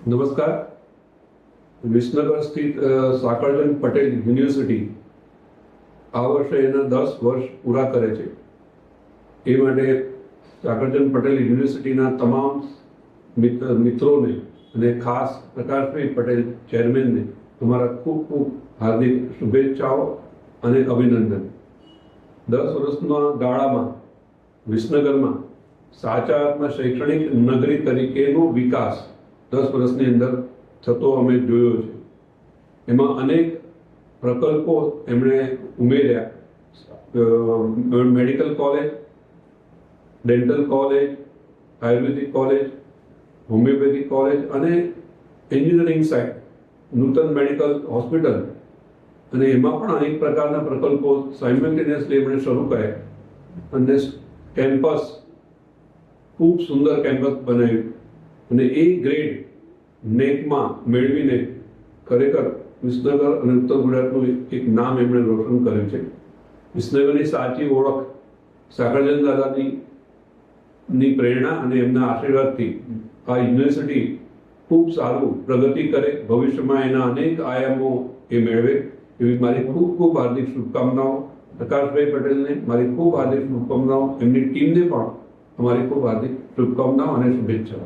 નમસ્કાર. વિસનગર સ્થિત સાકળચંદ પટેલ યુનિવર્સિટી આ વર્ષે એના 10 વર્ષ પૂરા કરે છે. એ માટે સાકળચંદ પટેલ યુનિવર્સિટીના તમામ મિત્રોને અને ખાસ પ્રકાશભાઈ પટેલ ચેરમેનને અમારા ખૂબ ખૂબ હાર્દિક શુભેચ્છાઓ અને અભિનંદન. 10 વર્ષના ગાળામાં વિસનગરમાં સાચા અર્થમાં શૈક્ષણિક નગરી તરીકેનો વિકાસ 10 વર્ષની અંદર થતો અમે જોયો છે. એમાં અનેક પ્રકલ્પો એમણે ઉમેર્યા. મેડિકલ કોલેજ, ડેન્ટલ કોલેજ, આયુર્વેદિક કોલેજ, હોમિયોપેથિક કોલેજ અને એન્જિનિયરિંગ સાઇડ, નૂતન મેડિકલ હોસ્પિટલ અને એમાં પણ અનેક પ્રકારના પ્રકલ્પો સાયમલ્ટેનિયસલી એમણે શરૂ કર્યા. અને કેમ્પસ ખૂબ સુંદર કેમ્પસ બનાવ્યું અને એ ગ્રેડ નેકમાં મેળવીને ખરેખર વિસનગર અને ઉત્તર ગુજરાતનું એક નામ એમણે રોશન કર્યું છે. વિસનગરની સાચી ઓળખ સાકળચંદ દાદાની પ્રેરણા અને એમના આશીર્વાદથી આ યુનિવર્સિટી ખૂબ સારું પ્રગતિ કરે, ભવિષ્યમાં એના અનેક આયામો એ મેળવે એવી મારી ખૂબ ખૂબ હાર્દિક શુભકામનાઓ. પ્રકાશભાઈ પટેલને મારી ખૂબ હાર્દિક શુભકામનાઓ. એમની ટીમને પણ અમારી ખૂબ હાર્દિક શુભકામનાઓ અને શુભેચ્છાઓ.